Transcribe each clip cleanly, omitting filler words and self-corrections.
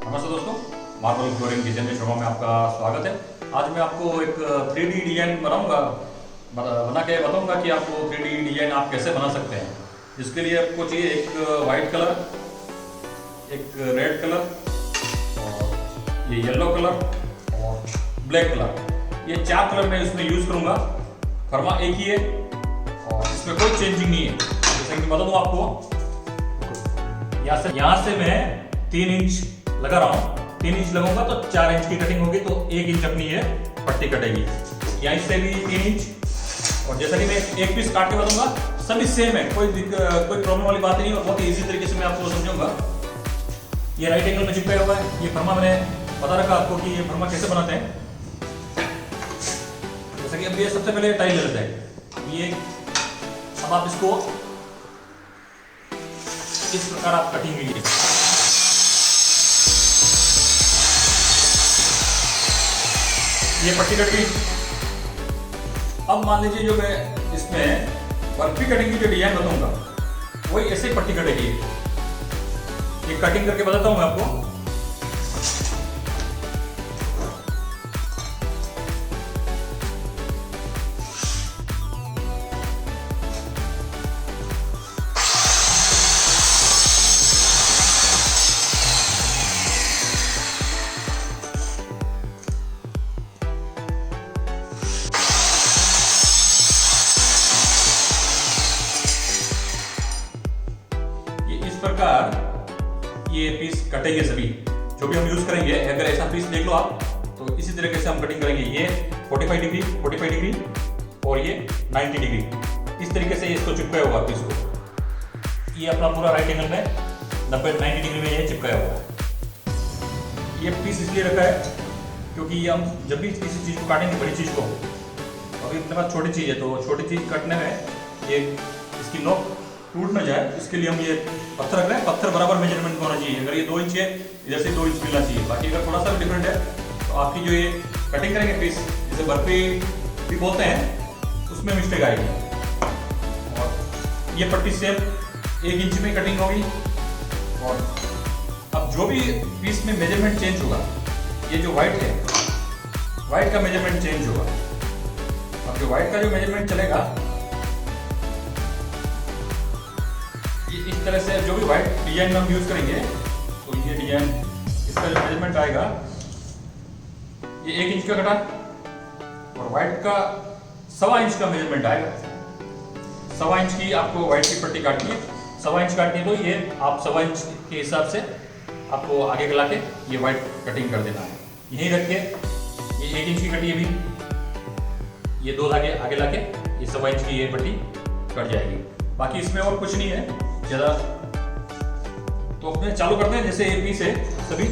नमस्ते दोस्तों, marble flooring kitchen में शर्मा में आपका स्वागत है। आज मैं आपको एक 3D डिजाइन बना के बताऊंगा कि आपको 3D डिजाइन आप कैसे बना सकते हैं। इसके लिए आपको चाहिए एक वाइट कलर, एक रेड कलर और ये येलो कलर और ब्लैक कलर। ये 4 कलर मैं इसमें यूज़ करूंगा। फर्मा एक ही है और इसमें कोई चेंजिंग नहीं है। जैसे कि बता दूँ आपको, यहाँ से मैं 3 इंच लगा रहा हूँ। 3 इंच लगाऊंगा तो 4 इंच की कटिंग होगी, तो 1 इंच अपनी ये पट्टी कटेगी। यहाँ से भी 3 इंच। और जैसा कि मैं एक पीस काट के बताऊंगा, सभी सेम है, कोई प्रॉब्लम वाली बात नहीं। और बहुत इजी तरीके से मैं आपको समझाऊंगा। ये राइट एंगल में चिपकाया हुआ है। ये फर्मा मैंने बता रखा आपको कि ये फर्मा कैसे बनाते हैं। जैसा कि अब ये सबसे पहले टाइल ले लेते हैं। ये अब आप इसको इस प्रकार आप कटिंग कीजिए। ये पट्टी कट गई। अब मान लीजिए जो मैं इसमें बर्फी कटिंग की जो डिजाइन बताऊंगा, वही ऐसे ही पट्टी कटेगी। ये कटिंग करके बताता हूं मैं आपको। इस प्रकार ये पीस कटेंगे सभी जो भी हम यूज करेंगे। अगर ऐसा पीस देख लो आप, तो इसी तरीके से हम कटिंग करेंगे। ये 45 डिग्री और ये 90 डिग्री, इस तरीके से इसको चिपकाया हुआ पीस को। ये अपना पूरा राइट एंगल में 90 डिग्री में ये चिपकाया हुआ है। ये पीस इसलिए रखा है क्योंकि हम जब भी किसी चीज़ को काटेंगे, बड़ी चीज़ को, अभी अपने पास छोटी चीज़ है तो छोटी चीज़ काटने में ये इसकी नोक टूट ना जाए, इसके लिए हम ये पत्थर रख रहे हैं। पत्थर बराबर मेजरमेंट होना चाहिए। अगर ये 2 इंच है, इधर से 2 इंच मिलना चाहिए। बाकी अगर थोड़ा सा डिफरेंट है तो आपकी जो ये कटिंग करेंगे पीस, जैसे बर्फी भी बोलते हैं, उसमें मिस्टेक आएगी। और ये पट्टी सेम 1 इंच में कटिंग होगी। और अब जो भी पीस में मेजरमेंट चेंज होगा, ये जो वाइट है, वाइट का मेजरमेंट चेंज होगा। अब जो वाइट का जो मेजरमेंट चलेगा, इस तरह से जो भी व्हाइट डिजाइन में हम यूज करेंगे, तो ये डिजाइन इसका जो मेजरमेंट आएगा, ये 1 इंच का कटा और व्हाइट का 1.25 इंच का मेजरमेंट आएगा। 1.25 इंच की आपको व्हाइट की पट्टी काटनी है। 1.25 इंच काटनी है, तो ये आप 1.25 इंच के हिसाब से आपको आगे ला के ये व्हाइट कटिंग कर देना है। यहीं रख के ये 1 इंच की कटी है भी, ये 2 धागे आगे ला के ये 1.25 इंच की ये पट्टी कट जाएगी। बाकी इसमें और कुछ नहीं है ज़्यादा। तो अपने चालू करते हैं। जैसे ये पीस है सभी,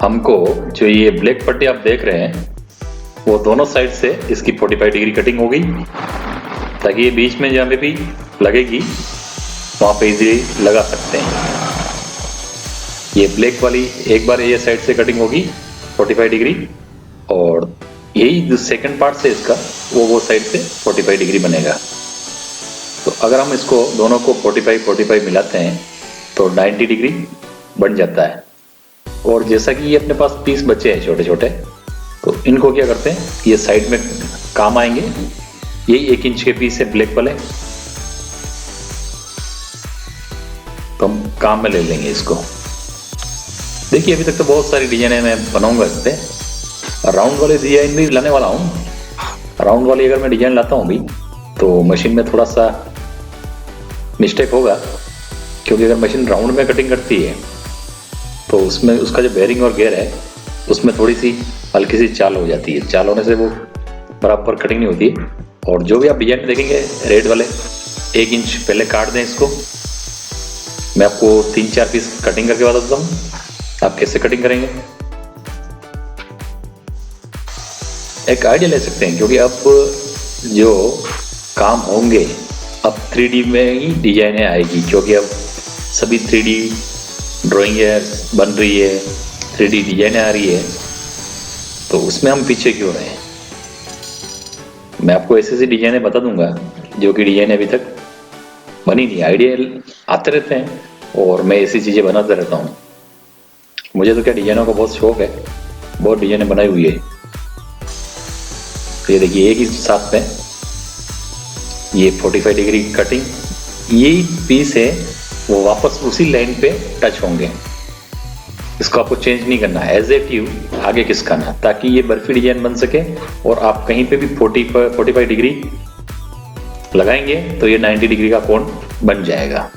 हमको जो ये ब्लैक पट्टी आप देख रहे हैं, वो दोनों साइड से इसकी 45 डिग्री कटिंग होगी, ताकि ये बीच में जहाँ पे भी लगेगी वहाँ पे इजीली लगा सकते हैं। ये ब्लैक वाली एक बार ये साइड से कटिंग होगी 45 डिग्री, और यही जो सेकंड पार्ट से इसका वो साइड से 45 डिग्री बनेगा। तो अगर हम इसको दोनों को 45 मिलाते हैं तो 90 डिग्री बन जाता है। और जैसा कि ये अपने पास पीस बचे हैं छोटे छोटे, तो इनको क्या करते हैं, ये साइड में काम आएंगे। यही 1 इंच के पीस है ब्लैक वाले, तो हम काम में ले लेंगे इसको। देखिए अभी तक तो बहुत सारी डिजाइने मैं बनाऊंगा इस पर। राउंड वाले डिजाइन भी लाने वाला हूँ। राउंड वाली अगर मैं डिजाइन लाता हूँ भी, तो मशीन में थोड़ा सा मिस्टेक होगा, क्योंकि अगर मशीन राउंड में कटिंग करती है तो उसमें उसका जो बेरिंग और गियर है, उसमें थोड़ी सी हल्की सी चाल हो जाती है। चाल होने से वो बराबर कटिंग नहीं होती है। और जो भी आप डिजाइन में देखेंगे रेड वाले, 1 इंच पहले काट दें इसको। मैं आपको 3-4 पीस कटिंग करके बता देता हूँ आप कैसे कटिंग करेंगे। एक आइडिया ले सकते हैं, क्योंकि अब जो काम होंगे, अब 3D में ही डिजाइनें आएगी, क्योंकि अब सभी 3D ड्राइंग है बन रही है, 3D डिजाइनें आ रही है, तो उसमें हम पीछे क्यों रहे हैं। मैं आपको ऐसी ऐसी डिजाइनें बता दूंगा जो कि डिजाइन अभी तक बनी नहीं। आइडिया आते रहते हैं, और मैं ऐसी चीज़ें बनाता रहता हूँ। मुझे तो क्या डिजाइनों का बहुत शौक है, बहुत डिजाइनें बनाई हुई है। तो ये देखिए एक ही साथ में ये 45 डिग्री कटिंग, यही पीस है वो वापस उसी लाइन पे टच होंगे। इसको आपको चेंज नहीं करना, एज ए ट्यू आगे खिसकाना, ताकि ये बर्फी डिजाइन बन सके। और आप कहीं पे भी 45 डिग्री लगाएंगे तो ये 90 डिग्री का कोण बन जाएगा।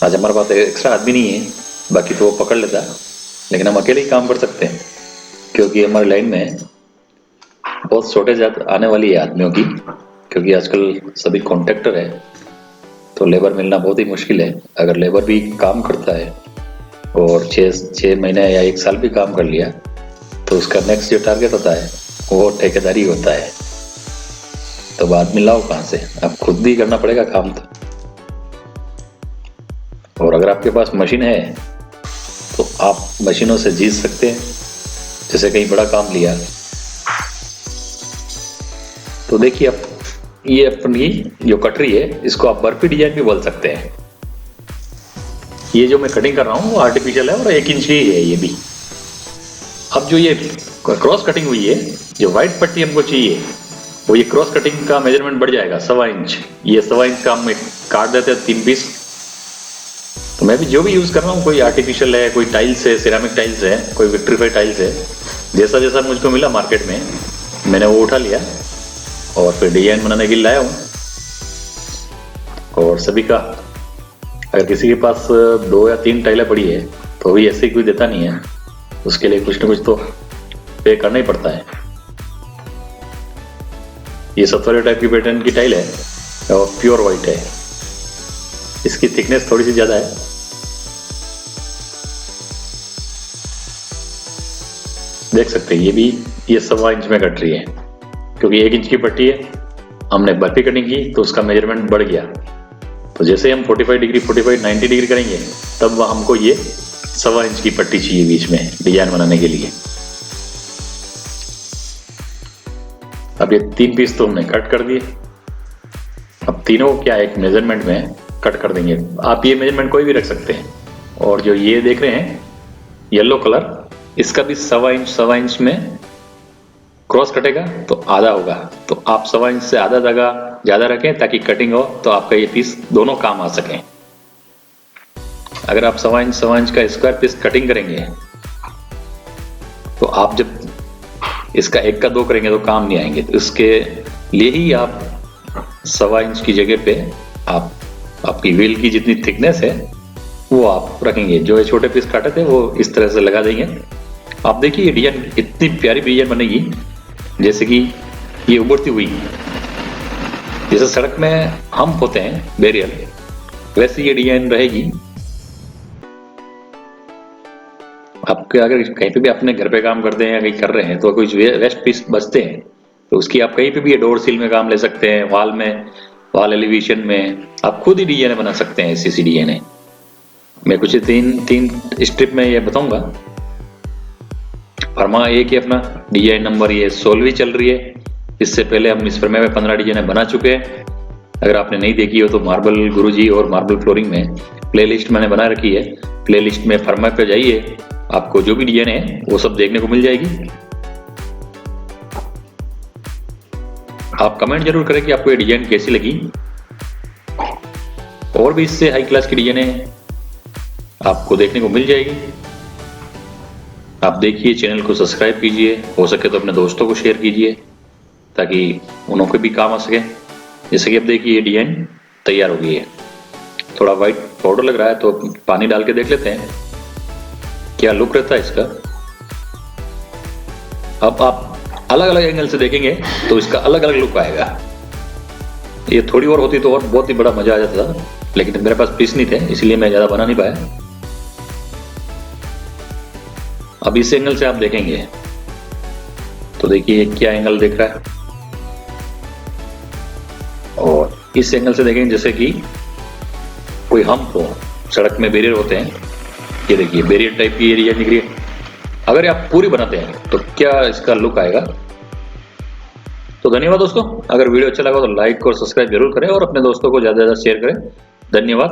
आज हमारे पास एक्स्ट्रा आदमी नहीं है, बाकी तो वो पकड़ लेता, लेकिन हम अकेले ही काम कर सकते हैं, क्योंकि हमारी लाइन में बहुत शॉर्टेज आने वाली है आदमियों की, क्योंकि आजकल सभी कॉन्ट्रैक्टर है, तो लेबर मिलना बहुत ही मुश्किल है। अगर लेबर भी काम करता है और 6 महीने या 1 साल भी काम कर लिया, तो उसका नेक्स्ट जो टारगेट होता है वो ठेकेदारी होता है। तो आदमी लाओ कहाँ से, अब खुद भी करना पड़ेगा काम तो। और अगर आपके पास मशीन है तो आप मशीनों से जीत सकते हैं। जैसे कहीं बड़ा काम लिया तो देखिए, अब ये अपनी जो कटरी है इसको आप बर्फी डिजाइन भी बोल सकते हैं। ये जो मैं कटिंग कर रहा हूँ वो आर्टिफिशियल है और 1 इंच ही है ये भी। अब जो ये क्रॉस कटिंग हुई है, जो व्हाइट पट्टी हमको चाहिए, वो ये क्रॉस कटिंग का मेजरमेंट बढ़ जाएगा 1.25 इंच। ये 1.25 इंच का हम काट देते हैं 3 पीस। तो मैं भी जो भी यूज कर रहा हूँ, कोई आर्टिफिशियल है, कोई टाइल्स है, सिरेमिक टाइल्स है, कोई विट्रीफाइड टाइल्स है, जैसा जैसा मुझको मिला मार्केट में मैंने वो उठा लिया और फिर डिजाइन बनाने के लिए लाया हूँ। और सभी का, अगर किसी के पास 2 या 3 टाइलें पड़ी है तो भी ऐसे कोई देता नहीं है, उसके लिए कुछ ना कुछ तो पे करना ही पड़ता है। ये सत्वरे टाइप की पैटर्न की टाइल है और प्योर व्हाइट है, इसकी थिकनेस थोड़ी सी ज्यादा है। देख सकते हैं ये भी, ये 1.25 इंच में कट रही है, क्योंकि 1 इंच की पट्टी है, हमने बर्फी कटिंग की तो उसका मेजरमेंट बढ़ गया। तो जैसे हम 45 डिग्री 90 डिग्री करेंगे, तब हमको ये 1.25 इंच की पट्टी चाहिए बीच में डिजाइन बनाने के लिए। अब ये 3 पीस तो हमने कट कर दिए। अब तीनों क्या एक मेजरमेंट में कट कर देंगे। आप ये मेजरमेंट कोई भी रख सकते हैं। और जो ये देख रहे हैं येलो कलर, इसका भी 1.25 इंच में क्रॉस कटेगा तो आधा होगा। तो आप 1.25 इंच से आधा जगह ज्यादा रखें ताकि कटिंग हो तो आपका ये पीस दोनों काम आ सके। अगर आप 1.25 इंच का स्क्वायर पीस कटिंग करेंगे तो आप जब इसका 1 का 2 करेंगे तो काम नहीं आएंगे। तो इसके लिए ही आप 1.25 इंच की जगह पे आप आपकी व्हील की जितनी थिकनेस है वो आप रखेंगे। जो ये छोटे पीस काटे थे वो इस तरह से लगा देंगे। आप देखिए ये डिजाइन इतनी प्यारी डिजाइन बनेगी, जैसे कि ये उभरती हुई, जैसे सड़क में हम्प होते हैं बैरियर, वैसे ये डिजाइन रहेगी। आपके अगर कहीं पे भी अपने घर पे काम करते हैं या कहीं कर रहे हैं तो कुछ वेस्ट पीस बचते हैं तो उसकी आप कहीं पे भी डोर सील में काम ले सकते हैं, वॉल में, वॉल एलिवेशन में आप खुद ही डिजाइन बना सकते हैं। ऐसी डिजाइन मैं कुछ तीन स्ट्रिप में ये बताऊंगा। फर्मा एक ही अपना डिजाइन नंबर ये 16वीं चल रही है। इससे पहले हम इस फर्मा में 15 डिजाइन बना चुके हैं। अगर आपने नहीं देखी हो तो मार्बल गुरुजी और मार्बल फ्लोरिंग में प्लेलिस्ट मैंने बना रखी है। प्लेलिस्ट में फर्मा पे जाइए, आपको जो भी डिजाइन है वो सब देखने को मिल जाएगी। आप कमेंट जरूर करें कि आपको ये डिजाइन कैसी लगी। और भी इससे हाई क्लास की डिजाइनें आपको देखने को मिल जाएगी। आप देखिए, चैनल को सब्सक्राइब कीजिए, हो सके तो अपने दोस्तों को शेयर कीजिए ताकि उन्हों को भी काम आ सके। जैसे कि अब देखिए ये डिजाइन तैयार हो गई है। थोड़ा वाइट पाउडर लग रहा है तो पानी डाल के देख लेते हैं क्या लुक रहता है इसका। अब आप अलग अलग एंगल से देखेंगे तो इसका अलग अलग लुक आएगा। ये थोड़ी और होती तो और बहुत ही बड़ा मजा आ जाता था, लेकिन मेरे पास पीस नहीं थे इसलिए मैं ज्यादा बना नहीं पाया। अब इस एंगल से आप देखेंगे तो देखिए क्या एंगल दिख रहा है, और इस एंगल से देखेंगे जैसे कि कोई हम्प हो, सड़क में बैरियर होते हैं, ये देखिए बैरियर टाइप की एरिया दिख रही है। अगर आप पूरी बनाते हैं तो क्या इसका लुक आएगा। तो धन्यवाद दोस्तों। अगर वीडियो अच्छा लगा तो लाइक और सब्सक्राइब जरूर करें और अपने दोस्तों को ज़्यादा से ज़्यादा शेयर करें। धन्यवाद।